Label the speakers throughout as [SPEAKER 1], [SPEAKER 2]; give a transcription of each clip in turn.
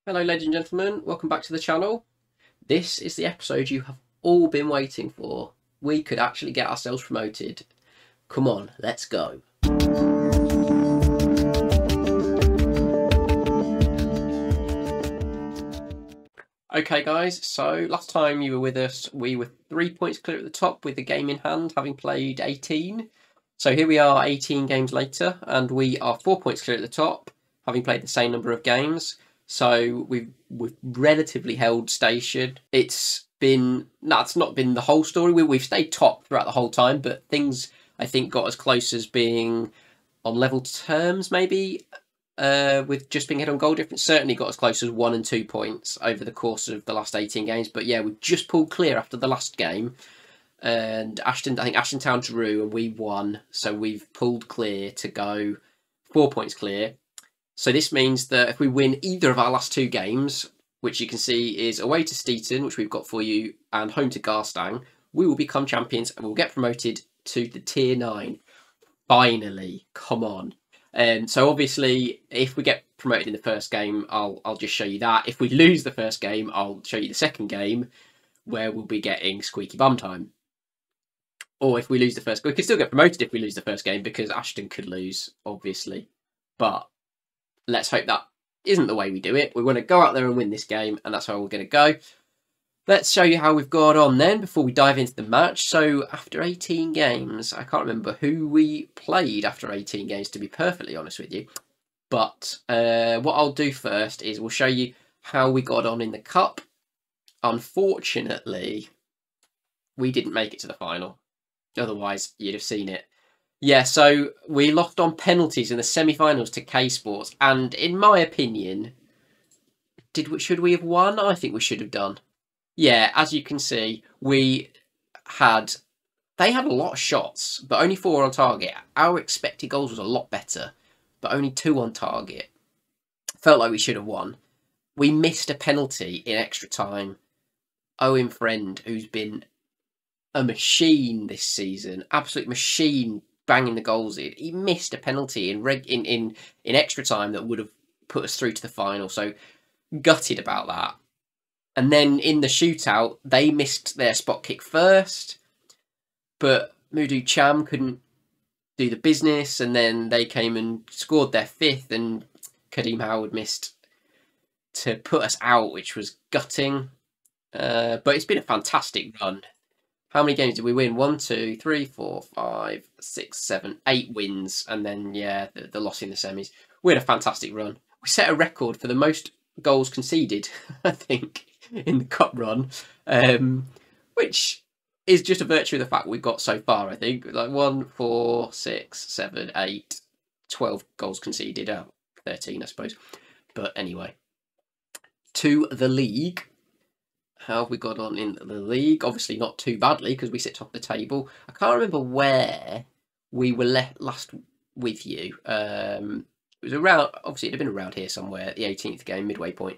[SPEAKER 1] Hello ladies and gentlemen, welcome back to the channel. This is the episode you have all been waiting for. We could actually get ourselves promoted. Come on, let's go. Okay guys, so last time you were with us, we were 3 points clear at the top with the game in hand, having played 18. So here we are 18 games later, and we are 4 points clear at the top, having played the same number of games. So we've relatively held station. It's not been the whole story. We've stayed top throughout the whole time, but things I think got as close as being on level terms maybe, with just being ahead on goal difference. Certainly got as close as 1 and 2 points over the course of the last 18 games. But yeah, we've just pulled clear after the last game, and I think Ashton Town drew and we won, so we've pulled clear to go 4 points clear. So this means that if we win either of our last 2 games, which you can see is away to Steeton, which we've got for you, and home to Garstang, we will become champions and we'll get promoted to the Tier 9. Finally, come on. So obviously, if we get promoted in the first game, I'll just show you that. If we lose the first game, I'll show you the second game, where we'll be getting squeaky bum time. Or if we lose the first, we could still get promoted if we lose the first game, because Ashton could lose, obviously. But let's hope that isn't the way we do it. We want to go out there and win this game, and that's how we're going to go. Let's show you how we've got on then before we dive into the match. So after 18 games, I can't remember who we played after 18 games, to be perfectly honest with you. But what I'll do first is we'll show you how we got on in the cup. Unfortunately, we didn't make it to the final. Otherwise, you'd have seen it. Yeah, so we lost on penalties in the semi-finals to K Sports, and in my opinion, should we have won? I think we should have done. Yeah, as you can see, they had a lot of shots, but only 4 on target. Our expected goals was a lot better, but only 2 on target. Felt like we should have won. We missed a penalty in extra time. Owen Friend, who's been a machine this season, absolute machine, banging the goals in. He missed a penalty in extra time that would have put us through to the final. So gutted about that. And then in the shootout, they missed their spot kick first, but Mudu Cham couldn't do the business, and then they came and scored their 5th, and Kadeem Howard missed to put us out, which was gutting. But it's been a fantastic run. How many games did we win? 1, 2, 3, 4, 5, 6, 7, 8 wins, and then yeah, the loss in the semis. We had a fantastic run. We set a record for the most goals conceded, I think, in the cup run, which is just a virtue of the fact we've got so far. I think like 1, 4, 6, 7, 8, 12 goals conceded. 13, I suppose. But anyway, to the league. How have we got on in the league? Obviously not too badly, because we sit top of the table. I can't remember where we were last with you. It was around, obviously it'd have been around here somewhere, the 18th game, midway point.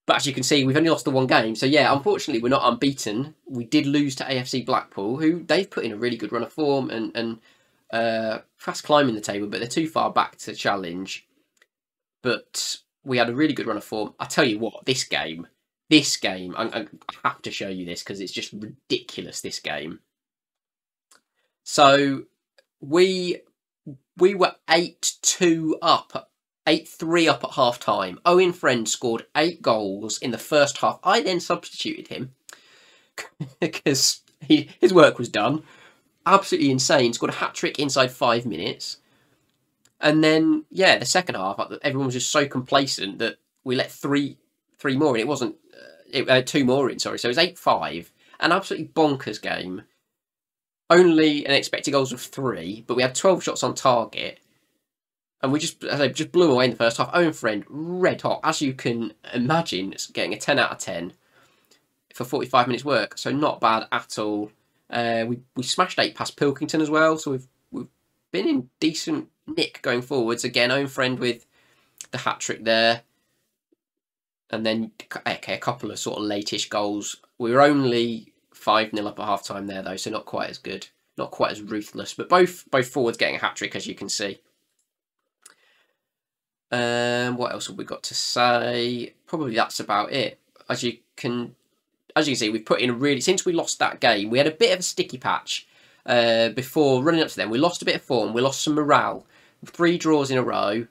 [SPEAKER 1] But as you can see, we've only lost the 1 game. So yeah, unfortunately, we're not unbeaten. We did lose to AFC Blackpool, who they've put in a really good run of form and fast climbing the table, but they're too far back to challenge. But we had a really good run of form. I tell you what, this game, I have to show you this because it's just ridiculous, this game. So we were 8-2 up, 8-3 up at half time. Owen Friend scored 8 goals in the first half. I then substituted him because his work was done. Absolutely insane. Scored a hat-trick inside 5 minutes. And then, yeah, the second half, everyone was just so complacent that we let 3 more in. It wasn't... 2 more in, sorry. So it was 8-5. An absolutely bonkers game. Only an expected goals of 3, but we had 12 shots on target. And we just blew them away in the first half. Owen Friend, red hot. As you can imagine, it's getting a 10 out of 10 for 45 minutes work. So not bad at all. We smashed 8 past Pilkington as well. So we've been in decent nick going forwards. Again, Owen Friend with the hat-trick there. And then, okay, a couple of sort of late-ish goals. We were only 5-0 up at half-time there, though, so not quite as good. Not quite as ruthless. But both forwards getting a hat-trick, as you can see. What else have we got to say? Probably that's about it. As you can see, we've put in a really, since we lost that game, we had a bit of a sticky patch before running up to them. We lost a bit of form, we lost some morale. 3 draws in a row.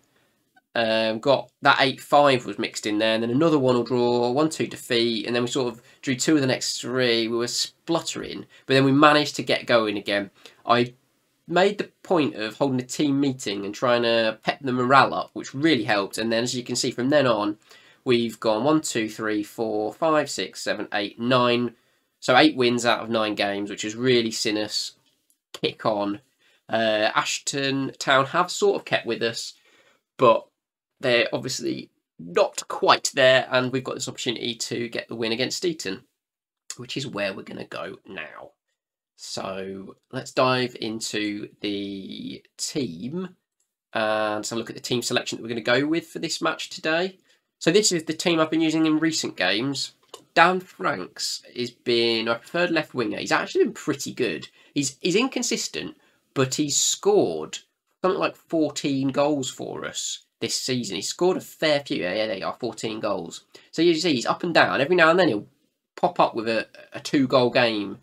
[SPEAKER 1] Got that 8-5 was mixed in there, and then another 1-1 draw, 1-2 defeat, and then we sort of drew 2 of the next 3. We were spluttering, but then we managed to get going again. I made the point of holding a team meeting and trying to pep the morale up, which really helped. And then, as you can see, from then on, we've gone 1, 2, 3, 4, 5, 6, 7, 8, 9. So 8 wins out of 9 games, which has really seen us kick on. Ashton Town have sort of kept with us, but they're obviously not quite there, and we've got this opportunity to get the win against Steeton, which is where we're going to go now. So let's dive into the team and have a look at the team selection that we're going to go with for this match today. So this is the team I've been using in recent games. Dan Franks has been my preferred left winger. He's actually been pretty good. He's inconsistent, but he's scored something like 14 goals for us this season. He's scored a fair few. Yeah, there you are, 14 goals. So you see, he's up and down. Every now and then he'll pop up with a 2-goal game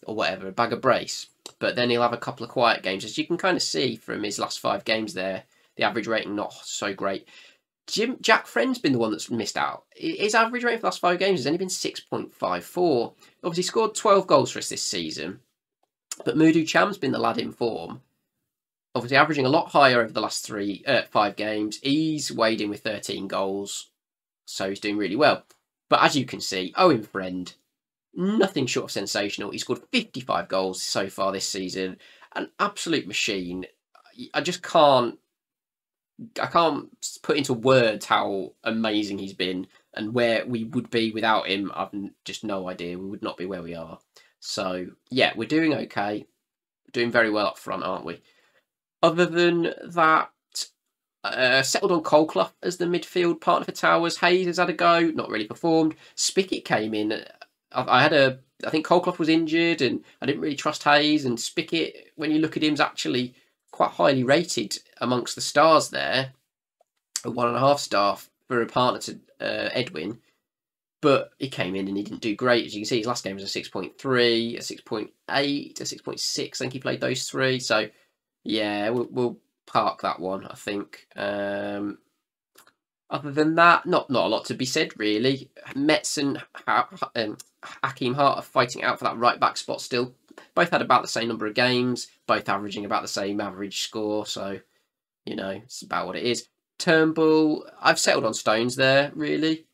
[SPEAKER 1] or whatever, a bag of brace. But then he'll have a couple of quiet games. As you can kind of see from his last 5 games there, the average rating not so great. Jack Friend's been the one that's missed out. His average rating for the last 5 games has only been 6.54. Obviously scored 12 goals for us this season. But Mudu Cham's been the lad in form. Obviously averaging a lot higher over the last 5 games. He's weighed in with 13 goals. So he's doing really well. But as you can see, Owen Friend, nothing short of sensational. He scored 55 goals so far this season. An absolute machine. I can't put into words how amazing he's been, and where we would be without him, I've just no idea. We would not be where we are. So, yeah, we're doing okay. We're doing very well up front, aren't we? Other than that, settled on Coleclough as the midfield partner for Towers. Hayes has had a go, not really performed. Spickett came in. I think Coleclough was injured, and I didn't really trust Hayes, and Spickett, when you look at him, is actually quite highly rated amongst the stars there. A 1.5 star for a partner to Edwin. But he came in and he didn't do great. As you can see, his last game was a 6.3, a 6.8, a 6.6. I think he played those 3. So, yeah, we'll park that one, I think. Other than that, not a lot to be said, really. Metz and Hakeem Hart are fighting out for that right-back spot still. Both had about the same number of games, both averaging about the same average score. So, you know, it's about what it is. Turnbull, I've settled on Stones there, really.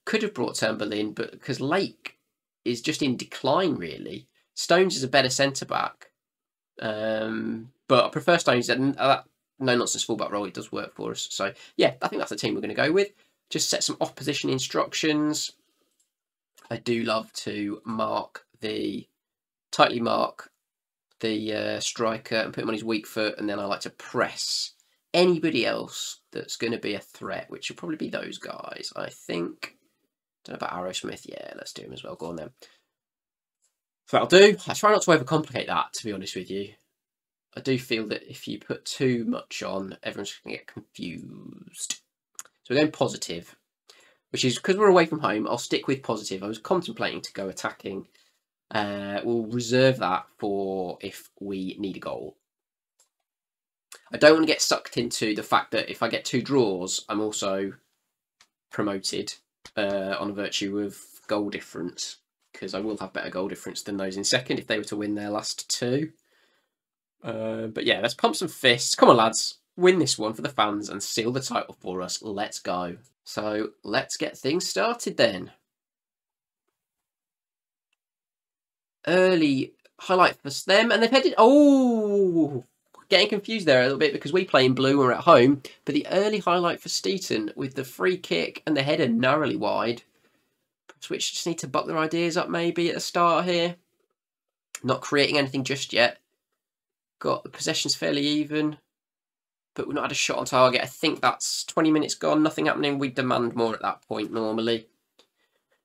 [SPEAKER 1] Could have brought Turnbull in, but because Lake is just in decline, really. Stones is a better centre-back. But I prefer Stones. That no-nonsense fullback role, it does work for us. So, yeah, I think that's the team we're going to go with. Just set some opposition instructions. I do love to tightly mark the striker and put him on his weak foot, and then I like to press anybody else that's going to be a threat, which will probably be those guys, I think. Don't know about Arrowsmith. Yeah, let's do him as well. Go on then. So that'll do. I try not to overcomplicate that, to be honest with you. I do feel that if you put too much on, everyone's going to get confused. So we're going positive, which is because we're away from home. I'll stick with positive. I was contemplating to go attacking. We'll reserve that for if we need a goal. I don't want to get sucked into the fact that if I get 2 draws, I'm also promoted on virtue of goal difference, because I will have better goal difference than those in second if they were to win their last 2. But yeah, let's pump some fists. Come on, lads. Win this one for the fans and seal the title for us. Let's go. So let's get things started then. Early highlight for them, and they've headed... Oh! Getting confused there a little bit because we play in blue when we're at home. But the early highlight for Steeton with the free kick and the header narrowly wide. Prestwich just need to buck their ideas up maybe at the start here. Not creating anything just yet. Got the possessions fairly even. But we've not had a shot on target. I think that's 20 minutes gone. Nothing happening. We demand more at that point normally.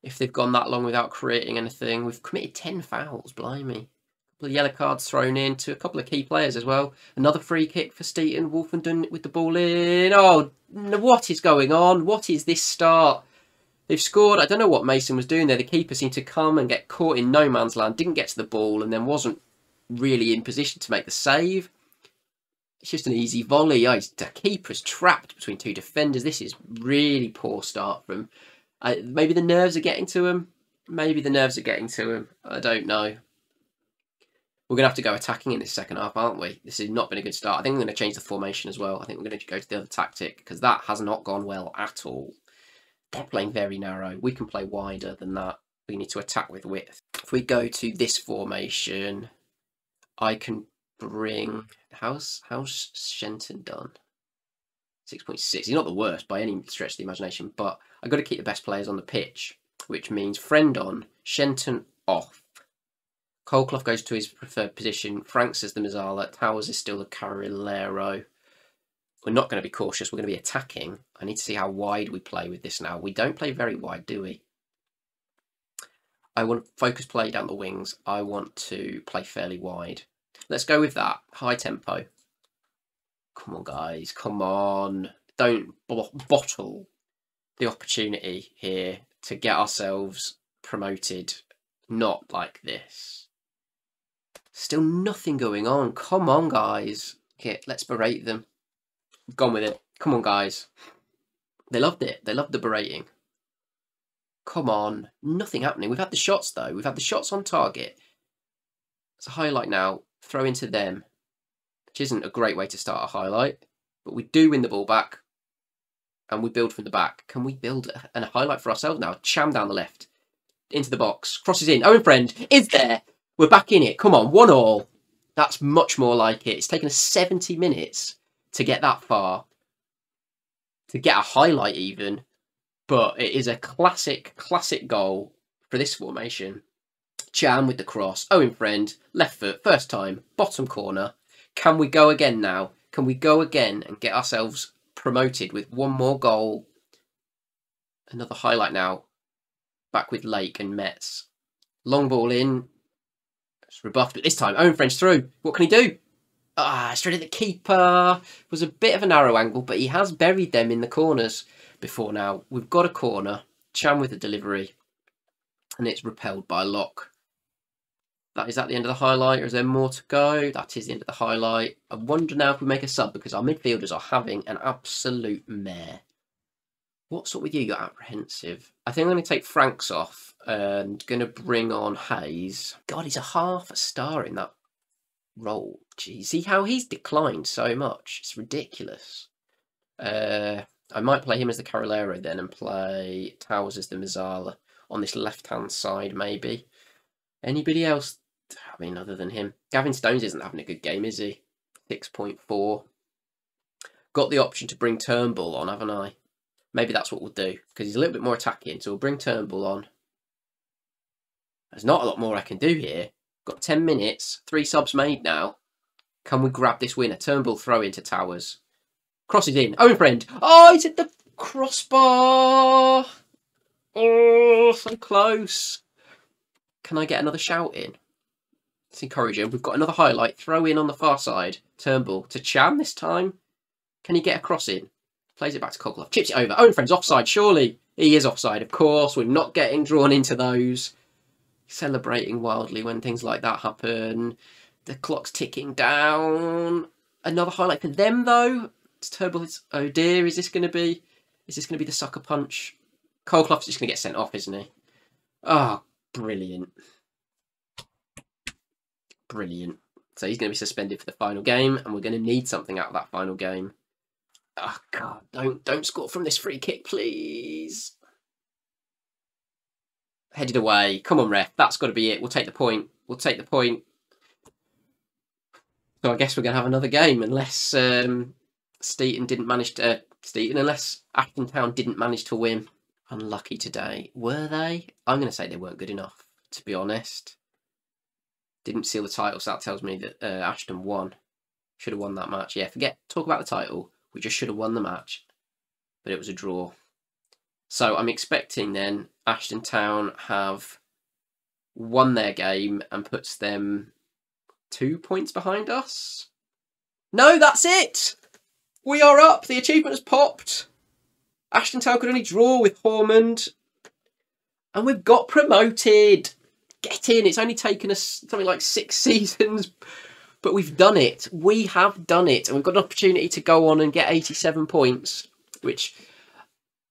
[SPEAKER 1] If they've gone that long without creating anything. We've committed 10 fouls. Blimey. couple of yellow cards thrown in to a couple of key players as well. Another free kick for Steaton. Wolfenden with the ball in. Oh, what is going on? What is this start? They've scored. I don't know what Mason was doing there. The keeper seemed to come and get caught in no man's land, didn't get to the ball, and then wasn't really in position to make the save. It's just an easy volley. Oh, the keeper's trapped between two defenders. This is really poor start from... maybe the nerves are getting to him. Maybe the nerves are getting to him. I don't know. We're going to have to go attacking in this second half, aren't we? This has not been a good start. I think we're going to change the formation as well. I think we're going to go to the other tactic because that has not gone well at all. They're playing very narrow. We can play wider than that. We need to attack with width. If we go to this formation, I can bring... How's Shenton done? 6.6. He's not the worst by any stretch of the imagination, but I've got to keep the best players on the pitch, which means Friend on, Shenton off. Colclough goes to his preferred position. Franks is the Mazzala. Towers is still the Carrilero. We're not going to be cautious. We're going to be attacking. I need to see how wide we play with this now. We don't play very wide, do we? I want to focus play down the wings. I want to play fairly wide. Let's go with that. High tempo. Come on, guys. Come on. Don't bottle the opportunity here to get ourselves promoted. Not like this. Still nothing going on. Come on, guys. Okay, let's berate them. Gone with it. Come on, guys. They loved it. They loved the berating. Come on. Nothing happening. We've had the shots, though. We've had the shots on target. It's a highlight now. Throw into them. Which isn't a great way to start a highlight. But we do win the ball back. And we build from the back. Can we build a highlight for ourselves now? Cham down the left. Into the box. Crosses in. Owen Friend is there. We're back in it. Come on. 1-1. That's much more like it. It's taken us 70 minutes to get that far. To get a highlight even. But it is a classic goal for this formation. Cham with the cross. Owen Friend. Left foot. First time. Bottom corner. Can we go again now? Can we go again and get ourselves promoted with one more goal? Another highlight now. Back with Lake and Metz. Long ball in. It's rebuffed, but this time Owen Friend's through. What can he do? Straight at the keeper. It was a bit of a narrow angle, but he has buried them in the corners before now. We've got a corner. Cham with the delivery. And it's repelled by Locke. Is that the end of the highlight, or is there more to go? That is the end of the highlight. I wonder now if we make a sub, because our midfielders are having an absolute mare. What's up with you? You're apprehensive. I think I'm going to take Franks off and going to bring on Hayes. God, he's a half a star in that role. Gee, see how he's declined so much. It's ridiculous. I might play him as the Carrilero then and play Towers as the Mazzala on this left-hand side, maybe. Anybody else? I mean, other than him. Gavin Stones isn't having a good game, is he? 6.4. Got the option to bring Turnbull on, haven't I? Maybe that's what we'll do, because he's a little bit more attacking, so we'll bring Turnbull on. There's not a lot more I can do here. Got 10 minutes, 3 subs made now. Can we grab this winner? Turnbull throw into Towers. Crosses in. Owen Friend. Oh, he's at the crossbar. Oh, so close. Can I get another shout in? It's encouraging. We've got another highlight. Throw in on the far side. Turnbull to Cham this time. Can he get a cross in? Plays it back to Colclough. Chips it over. Owen Friend's offside, surely. He is offside, of course. We're not getting drawn into those. Celebrating wildly when things like that happen. The clock's ticking down. Another highlight for them, though. It's Turnbull. Oh dear, is this going to be the sucker punch? Colclough's just going to get sent off, isn't he? Oh, brilliant. Brilliant. So he's going to be suspended for the final game, and we're going to need something out of that final game. Oh, God, don't score from this free kick, please. Headed away. Come on, ref. That's got to be it. We'll take the point. We'll take the point. So I guess we're going to have another game, unless Steaton didn't manage to... unless Ashton Town didn't manage to win. Unlucky today. Were they? I'm going to say they weren't good enough, to be honest. Didn't seal the title, so that tells me that Ashton won. Should have won that match. Yeah, talk about the title. We just should have won the match. But it was a draw. So I'm expecting then Ashton Town have won their game and puts them 2 points behind us. No, that's it. We are up. The achievement has popped. Ashton Town could only draw with Hormond. And we've got promoted. Get in. It's only taken us something like 6 seasons. But we've done it. We have done it. And we've got an opportunity to go on and get 87 points. Which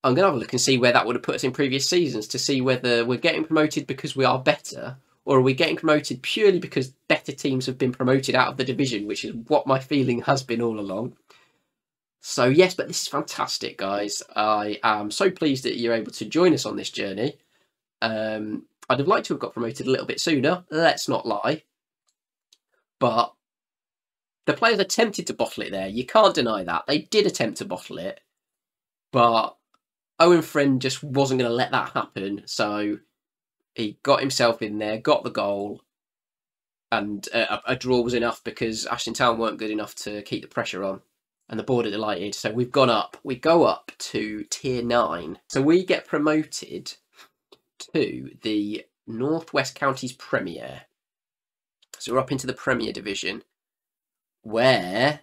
[SPEAKER 1] I'm going to have a look and see where that would have put us in previous seasons. To see whether we're getting promoted because we are better. Or are we getting promoted purely because better teams have been promoted out of the division. Which is what my feeling has been all along. So yes, but this is fantastic, guys. I am so pleased that you're able to join us on this journey. I'd have liked to have got promoted a little bit sooner, let's not lie. But the players attempted to bottle it there. You can't deny that. They did attempt to bottle it. But Owen Friend just wasn't going to let that happen. So he got himself in there, got the goal. And a draw was enough because Ashton Town weren't good enough to keep the pressure on. And the board are delighted. So we've gone up. We go up to tier 9. So we get promoted to the North West Counties Premier. So we're up into the Premier Division, where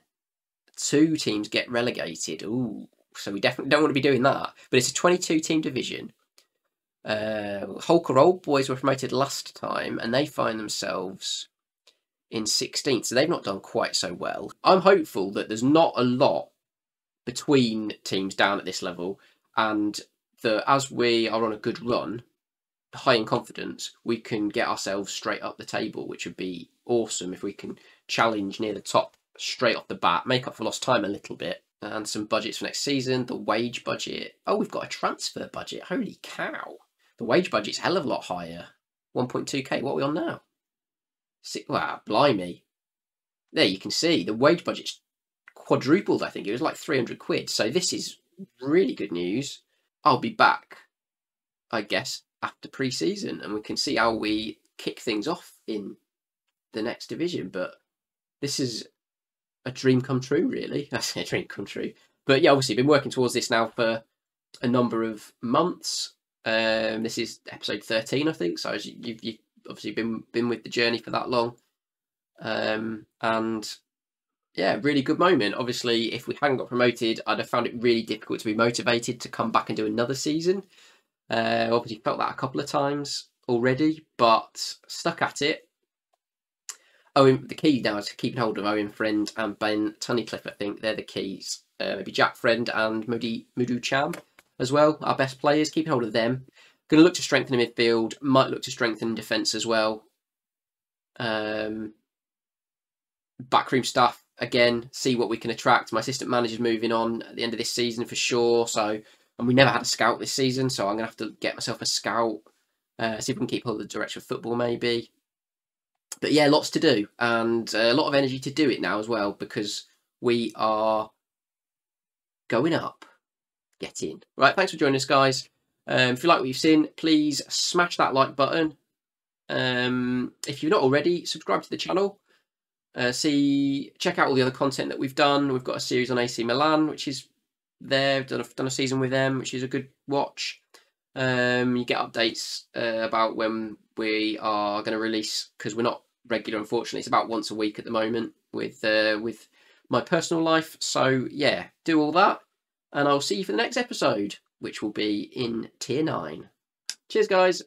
[SPEAKER 1] 2 teams get relegated. Ooh, so we definitely don't want to be doing that. But it's a 22-team division. Holker Old Boys were promoted last time, and they find themselves in 16th, so they've not done quite so well. I'm hopeful that there's not a lot between teams down at this level, and that as we are on a good run, high in confidence, we can get ourselves straight up the table, which would be awesome if we can challenge near the top straight off the bat, make up for lost time a little bit. And some budgets for next season, the wage budget. Oh, we've got a transfer budget. Holy cow. The wage budget's a hell of a lot higher. 1.2k. What are we on now? Wow, blimey. There you can see the wage budget's quadrupled, I think. It was like 300 quid. So this is really good news. I'll be back, I guess, after pre-season, and we can see how we kick things off in the next division. But this is a dream come true, really. I say a dream come true. But yeah, obviously been working towards this now for a number of months. This is episode 13, I think. So you've obviously been with the journey for that long. And yeah, really good moment. Obviously, if we hadn't got promoted, I'd have found it really difficult to be motivated to come back and do another season. Obviously felt that a couple of times already, but stuck at it. Owen, the key now is keeping hold of Owen Friend and Ben Tunnicliffe. I think they're the keys. Maybe Jack Friend and Mudu Cham as well, our best players. Keeping hold of them. Going to look to strengthen in midfield. Might look to strengthen in defence as well. Backroom stuff, again, see what we can attract. My assistant manager's moving on at the end of this season for sure. So, and we never had a scout this season, so I'm going to have to get myself a scout. See if we can keep hold of the direction of football maybe. But yeah, lots to do. And a lot of energy to do it now as well, because we are going up. Get in. Right, thanks for joining us, guys. If you like what you've seen, please smash that like button. If you're not already, subscribe to the channel. Check out all the other content that we've done. We've got a series on AC Milan, which is there. Done a season with them, which is a good watch. You get updates about when we are going to release, because we're not regular, unfortunately. It's about once a week at the moment with my personal life. So yeah, do all that, and I'll see you for the next episode, which will be in Tier 9. Cheers, guys.